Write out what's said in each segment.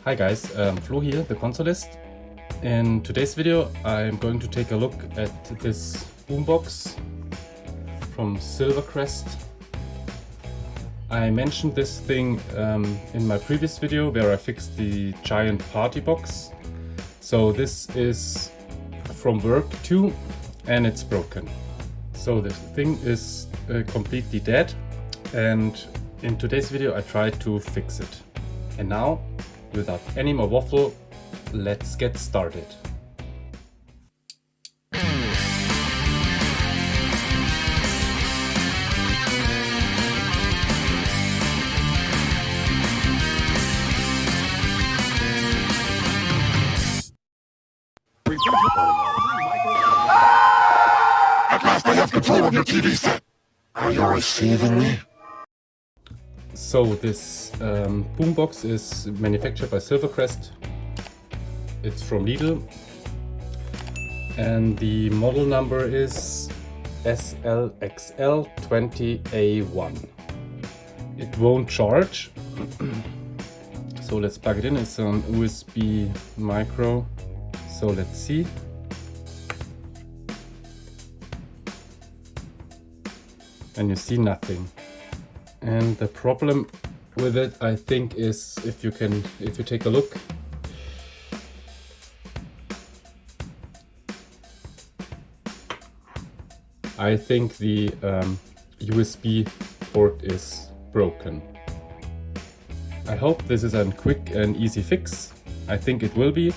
Hi guys, Flo here, the consolist. In today's video I'm going to take a look at this boombox from Silvercrest. I mentioned this thing in my previous video where I fixed the giant party box. So this is from work too, and it's broken. So the thing is completely dead, and in today's video I tried to fix it. And now, without any more waffle, let's get started. At last I have control of your TV set. Are you receiving me? So this boombox is manufactured by Silvercrest. It's from Lidl, and the model number is SLXL 20A1. It won't charge, so let's plug it in. It's an USB micro, so let's see. And you see nothing. And the problem with it, I think, is if you take a look, I think the USB port is broken. I hope this is a quick and easy fix. I think it will be.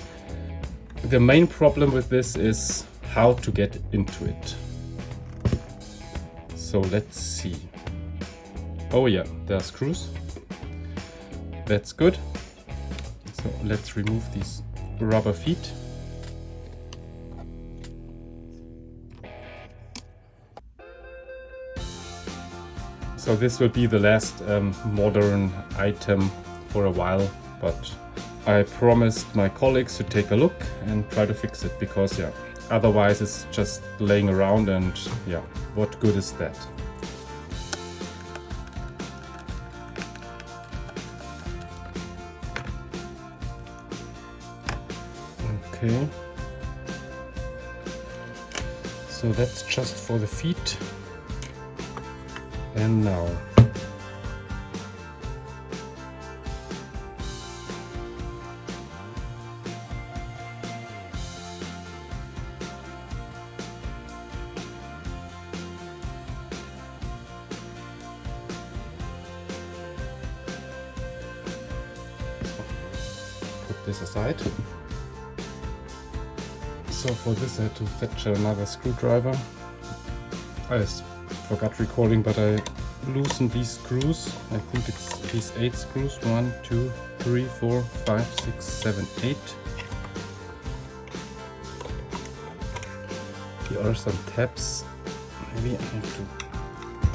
The main problem with this is how to get into it. So let's see. Oh yeah, there are screws. That's good. So let's remove these rubber feet. So this will be the last modern item for a while, but I promised my colleagues to take a look and try to fix it, because yeah, otherwise it's just laying around, and yeah, what good is that? Okay, so that's just for the feet. And now put this aside. So for this I had to fetch another screwdriver. I forgot recording, but I loosened these screws. I think it's these 8 screws. 1, 2, 3, 4, 5, 6, 7, 8. Here are some tabs. Maybe I have to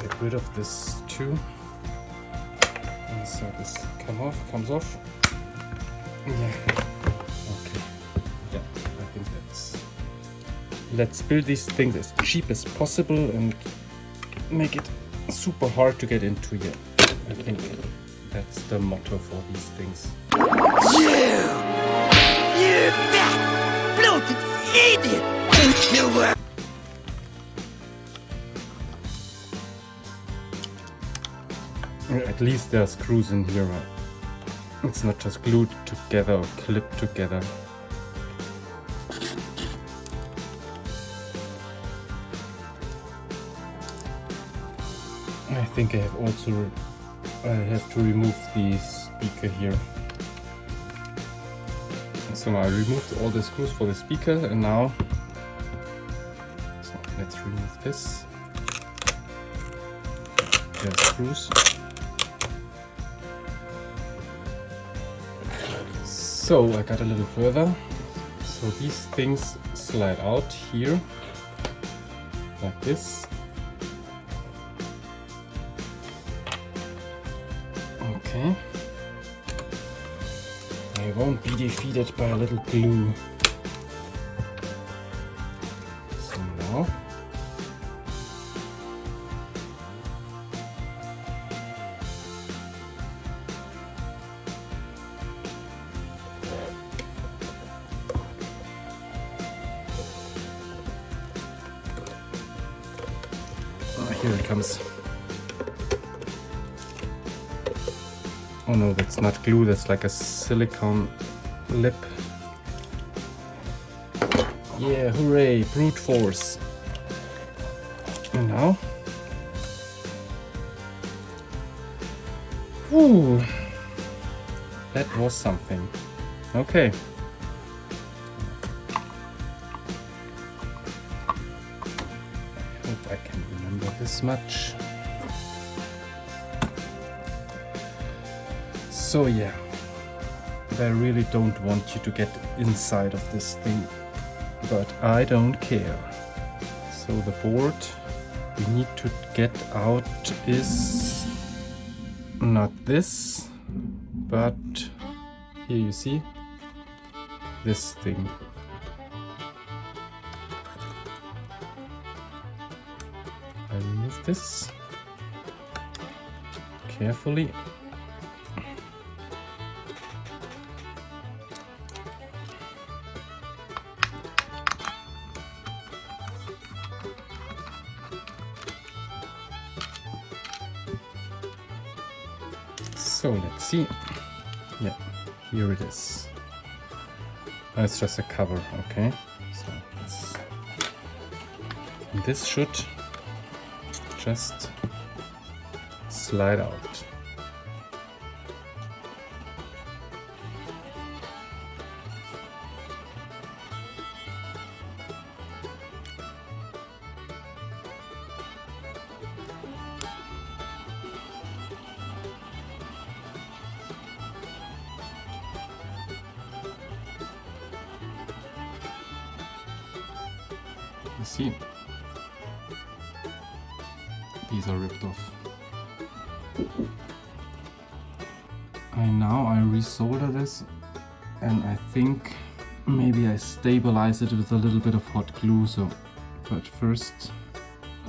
get rid of this too. And so this comes off. Yeah. Okay. Yeah, I think that's. Let's build these things as cheap as possible and make it super hard to get into here. I think that's the motto for these things. You fat, bloated idiot! You were. At least there are screws in here. It's not just glued together or clipped together. I think I have to remove the speaker here. So now I removed all the screws for the speaker, and now let's remove this. There are screws. So I got a little further. So these things slide out here like this. Okay. I won't be defeated by a little glue. So now Here it comes. Oh no, that's not glue, that's like a silicone lip. Yeah, hooray, brute force. And now, ooh, that was something. Okay. I hope I can remember this much. So yeah, I really don't want you to get inside of this thing, but I don't care. So the board we need to get out is not this, but here you see this thing. I remove this carefully. So let's see. Yeah, here it is. Oh, it's just a cover, okay. So this should just slide out. You see, these are ripped off. Now I resolder this, and I think maybe I stabilize it with a little bit of hot glue. So, but first,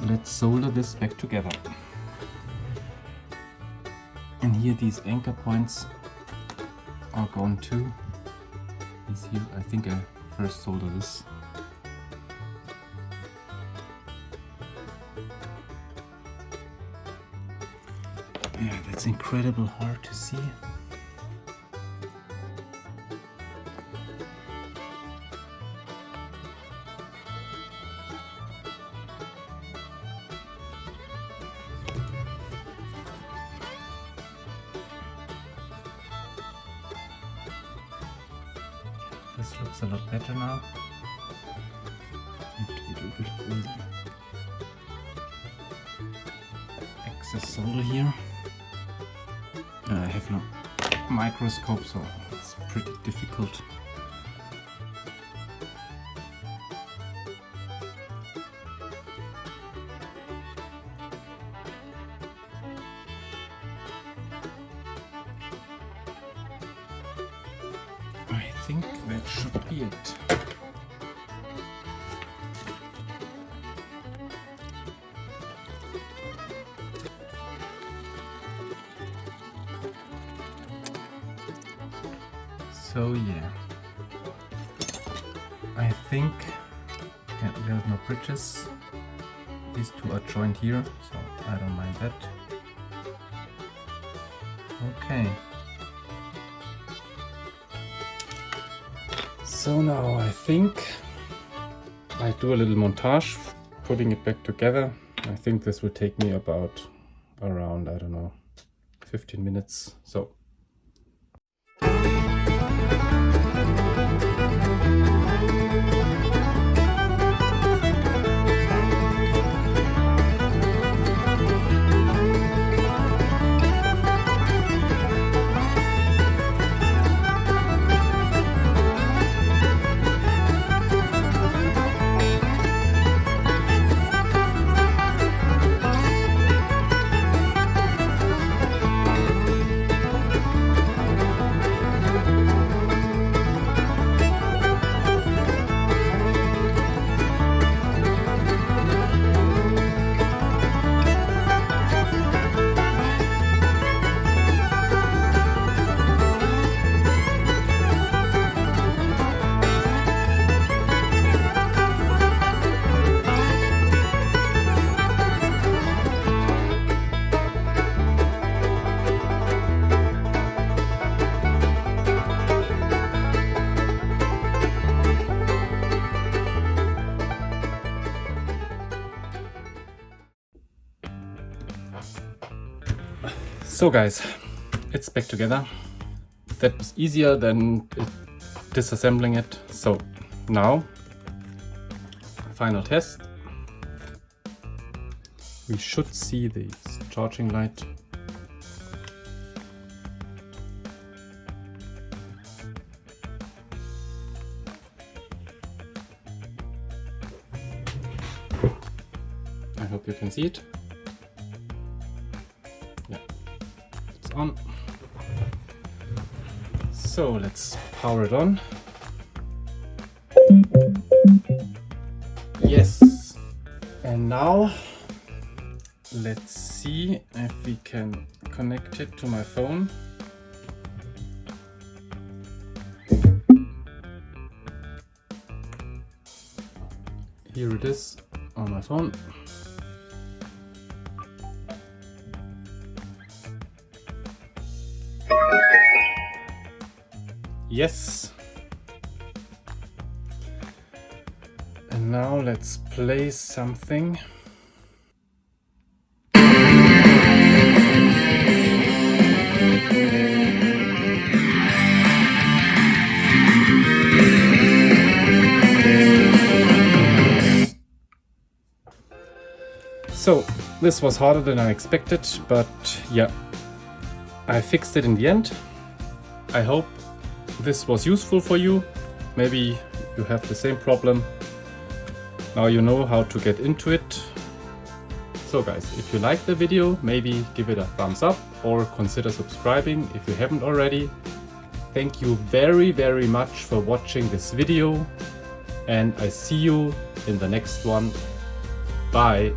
let's solder this back together. And here these anchor points are gone too. These here, I think I first solder this. Yeah, that's incredible hard to see. This looks a lot better now. Need to get a bit of all the excess solder here. I have no microscope, so it's pretty difficult. I think that should be it. So yeah, I think there's no bridges. These two are joined here, so I don't mind that. Okay. So now I think I do a little montage, putting it back together. I think this will take me about around, I don't know, 15 minutes. So. So guys, it's back together. That was easier than disassembling it. So now, final test. We should see the charging light. I hope you can see it. Yeah, it's on. So let's power it on. Yes. And now let's see if we can connect it to my phone. Here it is on my phone. Yes. And now let's play something. So this was harder than I expected, but yeah, I fixed it in the end. I hope this was useful for you. Maybe you have the same problem. Now you know how to get into it. So guys, if you liked the video, maybe give it a thumbs up or consider subscribing if you haven't already. Thank you very, very much for watching this video, and I see you in the next one. Bye.